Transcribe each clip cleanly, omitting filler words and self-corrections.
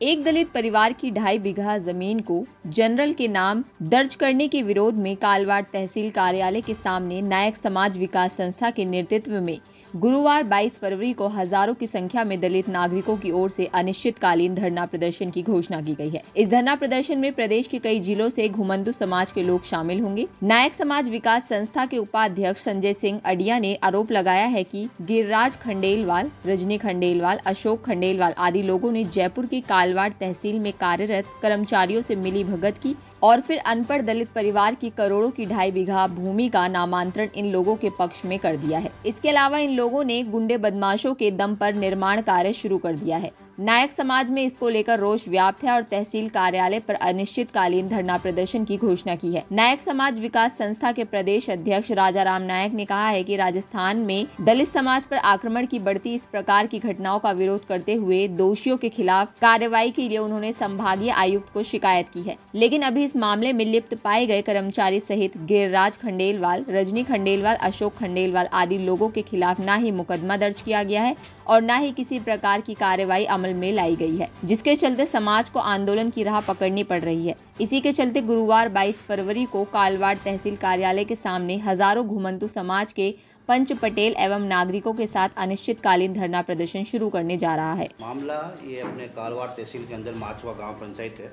एक दलित परिवार की 2.5 बीघा जमीन को जनरल के नाम दर्ज करने के विरोध में कालवाड़ तहसील कार्यालय के सामने नायक समाज विकास संस्था के नेतृत्व में गुरुवार 22 फरवरी को हजारों की संख्या में दलित नागरिकों की ओर से अनिश्चितकालीन धरना प्रदर्शन की घोषणा की गई है। इस धरना प्रदर्शन में प्रदेश के कई जिलों से घुमंतु समाज के लोग शामिल होंगे। नायक समाज विकास संस्था के उपाध्यक्ष संजय सिंह अडिया ने आरोप लगाया है कि गिरिराज खंडेलवाल, रजनी खंडेलवाल, अशोक खंडेलवाल आदि लोगों ने जयपुर की कालवाड़ तहसील में कार्यरत कर्मचारियों से मिली भगत की और फिर अनपढ़ दलित परिवार की करोड़ों की 2.5 बीघा भूमि का नामांतरण इन लोगों के पक्ष में कर दिया है। इसके अलावा इन लोगों ने गुंडे बदमाशों के दम पर निर्माण कार्य शुरू कर दिया है। नायक समाज में इसको लेकर रोष व्याप्त है और तहसील कार्यालय पर अनिश्चितकालीन धरना प्रदर्शन की घोषणा की है। नायक समाज विकास संस्था के प्रदेश अध्यक्ष राजाराम नायक ने कहा है कि राजस्थान में दलित समाज पर आक्रमण की बढ़ती इस प्रकार की घटनाओं का विरोध करते हुए दोषियों के खिलाफ कार्रवाई के लिए उन्होंने संभागीय आयुक्त को शिकायत की है। लेकिन अभी इस मामले में लिप्त पाए गए कर्मचारी सहित गिरिराज खंडेलवाल, रजनी खंडेलवाल, अशोक खंडेलवाल आदि लोगों के खिलाफ न ही मुकदमा दर्ज किया गया है और न ही किसी प्रकार की कार्रवाई अमल में लाई गई है, जिसके चलते समाज को आंदोलन की राह पकड़नी पड़ रही है। इसी के चलते गुरुवार 22 फरवरी को कालवाड़ तहसील कार्यालय के सामने हजारों घुमंतु समाज के पंच पटेल एवं नागरिकों के साथ अनिश्चितकालीन धरना प्रदर्शन शुरू करने जा रहा है। मामला ये अपने कालवाड़ तहसील के अंदर माचवा गांव पंचायत है।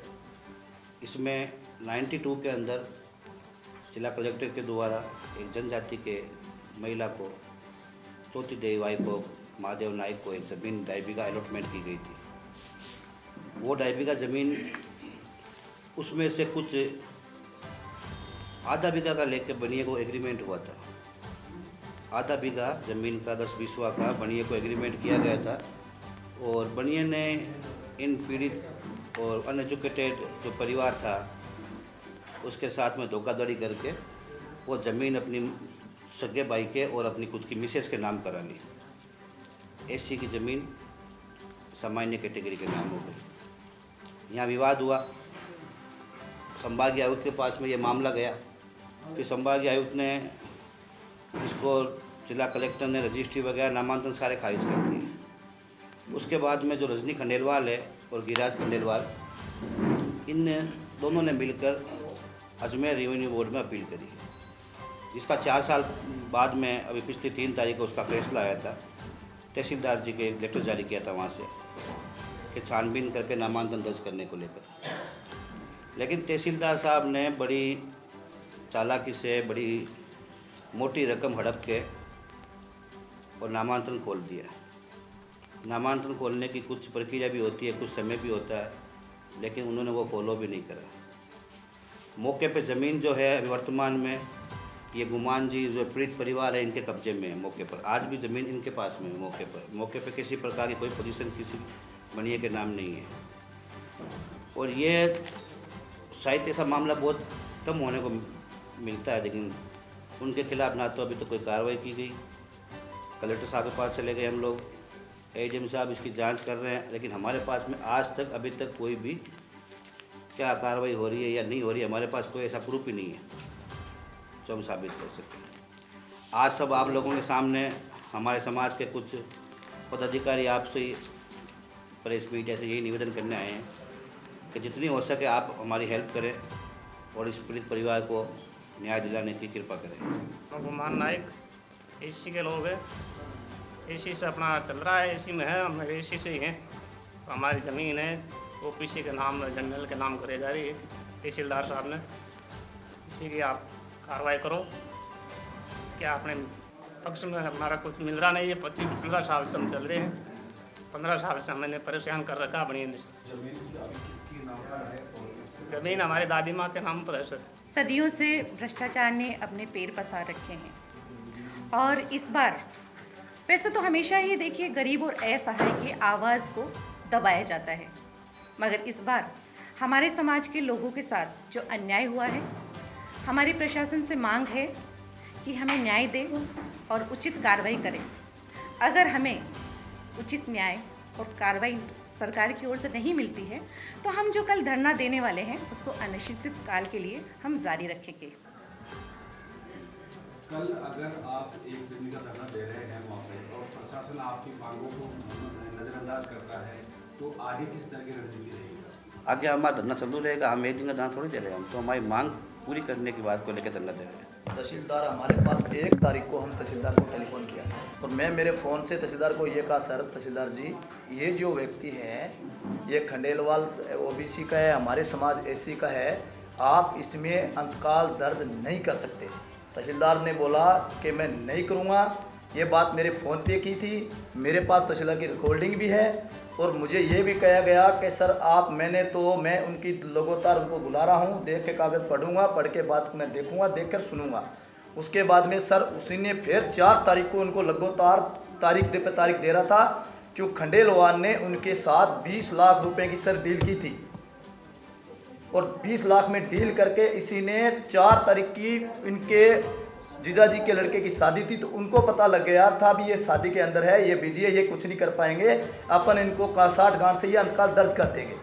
इसमें 92 के अंदर जिला कलेक्टर के द्वारा एक जनजाति के महिला को चौथी देवाई को महादेव नायक को एक ज़मीन 2.5 बीघा अलॉटमेंट की गई थी। वो 2.5 बीघा ज़मीन उसमें से कुछ आधा बीघा का लेके बनिए को एग्रीमेंट हुआ था। आधा बीघा ज़मीन का 10-20 का बनिए को एग्रीमेंट किया गया था और बनिए ने इन पीड़ित और अनएजुकेटेड जो परिवार था उसके साथ में धोखाधड़ी करके वो ज़मीन अपनी सगे भाई के और अपनी खुद की मिसेस के नाम करा ली। एससी की ज़मीन सामान्य कैटेगरी के नाम हो गई। यहाँ विवाद हुआ, संभागीय आयुक्त के पास में ये मामला गया। फिर संभागीय आयुक्त ने इसको जिला कलेक्टर ने रजिस्ट्री वगैरह नामांकन सारे खारिज कर दिए। उसके बाद में जो रजनी खंडेलवाल है और गिरिराज खंडेलवाल, इन दोनों ने मिलकर अजमेर रेवेन्यू बोर्ड में अपील करी, जिसका 4 साल बाद में अभी पिछली 3 तारीख को उसका फैसला आया था। तहसीलदार जी के लेटर जारी किया था वहाँ से कि छानबीन करके नामांकन दर्ज करने को लेकर। लेकिन तहसीलदार साहब ने बड़ी चालाकी से बड़ी मोटी रकम हड़प के और नामांकन खोल दिया। नामांकन खोलने की कुछ प्रक्रिया भी होती है, कुछ समय भी होता है, लेकिन उन्होंने वो फॉलो भी नहीं करा। मौके पे ज़मीन जो है अभी वर्तमान में ये गुमान जी जो पीड़ित परिवार है इनके कब्जे में है। मौके पर आज भी ज़मीन इनके पास में है। मौके पर किसी प्रकार की कोई पोजीशन किसी बनिए के नाम नहीं है। और ये शायद ऐसा मामला बहुत कम होने को मिलता है, लेकिन उनके खिलाफ ना तो अभी तो कोई कार्रवाई की गई। कलेक्टर साहब के पास चले गए हम लोग, एडीएम साहब इसकी जांच कर रहे हैं, लेकिन हमारे पास में आज तक अभी तक कोई भी क्या कार्रवाई हो रही है या नहीं हो रही है, हमारे पास कोई ऐसा प्रूफ ही नहीं है जो हम साबित कर सकें। आज सब आप लोगों के सामने हमारे समाज के कुछ पदाधिकारी आपसे प्रेस मीडिया से यही निवेदन करने आए हैं कि जितनी हो सके आप हमारी हेल्प करें और इस पीड़ित परिवार को न्याय दिलाने की कृपा करें। गुमान नायक एसी के लोग हैं, एसी से अपना चल रहा है, एसी में है, हम एसी से ही हैं। तो हमारी ज़मीन है ओपीसी के नाम जनरल के नाम करे जा रही है। तहसीलदार साहब ने इसी की आप कार्रवाई करो। क्या अपने पक्ष में हमारा कुछ मिल रहा नहीं है। 15 साल से हम चल रहे हैं, 15 साल से हमने परेशान कर रखा अपनी ज़मीन हमारे दादी माँ के नाम पर है सर। सदियों से भ्रष्टाचार ने अपने पैर पसार रखे हैं और इस बार वैसे तो हमेशा ही देखिए गरीब और असहाय की आवाज़ को दबाया जाता है, मगर इस बार हमारे समाज के लोगों के साथ जो अन्याय हुआ है, हमारी प्रशासन से मांग है कि हमें न्याय दे और उचित कार्रवाई करें। अगर हमें उचित न्याय और कार्रवाई सरकार की ओर से नहीं मिलती है तो हम जो कल धरना देने वाले हैं उसको अनिश्चित काल के लिए हम जारी रखेंगे। कल अगर आप एक दिन का धरना दे रहे हैं वहाँ पे और प्रशासन आपकी मांगों को नज़रअंदाज करता है तो आगे किस तरह की रणनीति रहेगी? आगे हमारा धरना चालू रहेगा। हम एक दिन का धरना थोड़ी दे रहे हैं, हम तो हमारी मांग पूरी करने की बात को लेकर धरना दे रहे हैं। तहसीलदार हमारे पास 1 तारीख को हम तहसीलदार को टेलीफोन किया और मैं मेरे फ़ोन से तहसीलदार को ये कहा, सर तहसीलदार जी ये जो व्यक्ति है ये खंडेलवाल ओबीसी का है, हमारे समाज एससी का है, आप इसमें अंतकाल दर्ज नहीं कर सकते। तहसीलदार ने बोला कि मैं नहीं करूँगा। ये बात मेरे फ़ोन पे की थी, मेरे पास तहसीलदार की रिकॉर्डिंग भी है और मुझे ये भी कहा गया कि सर आप मैं उनकी लगातार उनको बुला रहा हूँ, देख के कागज़ पढ़ूंगा, पढ़ के बात को मैं देखूंगा, देख कर सुनूंगा। उसके बाद में सर उसी ने फिर 4 तारीख को उनको लगातार तारीख दे रहा था क्यों खंडेलवाल ने उनके साथ 20 लाख रुपए की सर डील की थी और 20 लाख में डील करके इसी ने 4 तारीख की इनके जीजा जी के लड़के की शादी थी तो उनको पता लग गया था भी ये शादी के अंदर है, ये बिजी है, ये कुछ नहीं कर पाएंगे, अपन इनको 60 गांठ से ये अंतकाल दर्ज कर देंगे।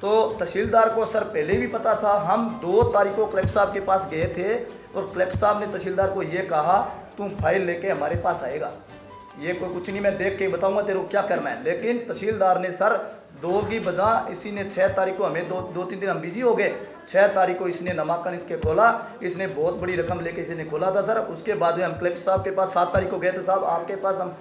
तो तहसीलदार को सर पहले भी पता था। हम 2 तारीख को कलेक्टर साहब के पास गए थे और कलेक्टर साहब ने तहसीलदार को ये कहा तुम फाइल लेके हमारे पास आएगा, ये कोई कुछ नहीं, मैं देख के बताऊंगा तेरे को क्या करना है। लेकिन तहसीलदार ने सर 2 की बजाय इसी ने 6 तारीख को हमें 2-3 दिन हम बिजी हो गए। 6 तारीख को इसने नामांकन इसके खोला, इसने बहुत बड़ी रकम लेके इसने खोला था सर। उसके बाद में हम कलेक्टर साहब के पास 7 तारीख को गए थे, साहब आपके पास हम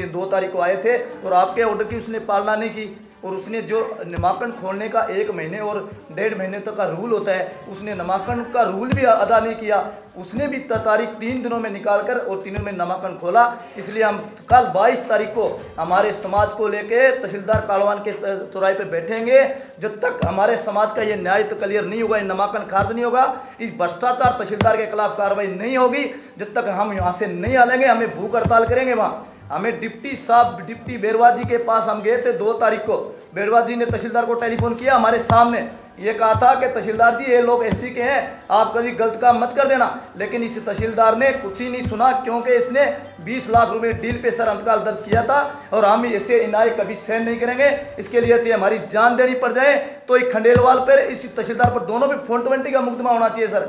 2 तारीख को आए थे और आपके ऑर्डर की उसने पालना नहीं की और उसने जो नामांकन खोलने का 1 महीने और 1.5 महीने तक का रूल होता है, उसने नामांकन का रूल भी अदा नहीं किया। उसने भी तारीख 3 दिनों में निकाल कर और 3 में नामांकन खोला। इसलिए हम कल 22 तारीख को हमारे समाज को लेके तहसीलदार कालवान के चौराहे पे बैठेंगे। जब तक हमारे समाज का ये न्याय तो क्लियर नहीं होगा, ये नामांकन खारिज नहीं होगा, इस भ्रष्टाचार तहसीलदार के खिलाफ कार्रवाई नहीं होगी, जब तक हम यहाँ से नहीं आलेंगे, हमें भूख हड़ताल करेंगे। वहाँ हमें डिप्टी बेरवा जी के पास हम गए थे 2 तारीख को। बेरवा जी ने तहसीलदार को टेलीफोन किया हमारे सामने, ये कहा था कि तहसीलदार जी ये लोग एससी के हैं, आप कभी गलत काम मत कर देना। लेकिन इस तहसीलदार ने कुछ ही नहीं सुना क्योंकि इसने 20 लाख रुपए डील पे सर अंतकाल दर्ज किया था और हम इसे इनाय कभी सहन नहीं करेंगे। इसके लिए चाहे हमारी जान देनी पड़ जाए तो एक खंडेलवाल पर इस तहसीलदार पर दोनों पे 420 का मुकदमा होना चाहिए सर।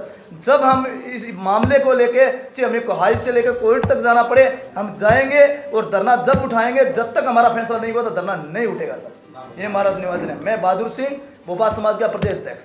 जब हम इस मामले को लेके चाहे हमें हाई से लेकर कोर्ट तक जाना पड़े हम जाएंगे और धरना जब उठाएंगे, जब तक हमारा फैसला नहीं हुआ तो धरना नहीं उठेगा सर। ये हमारा निवेदन है। मैं बहादुर सिंह बोबा समाज का प्रदेश अध्यक्ष।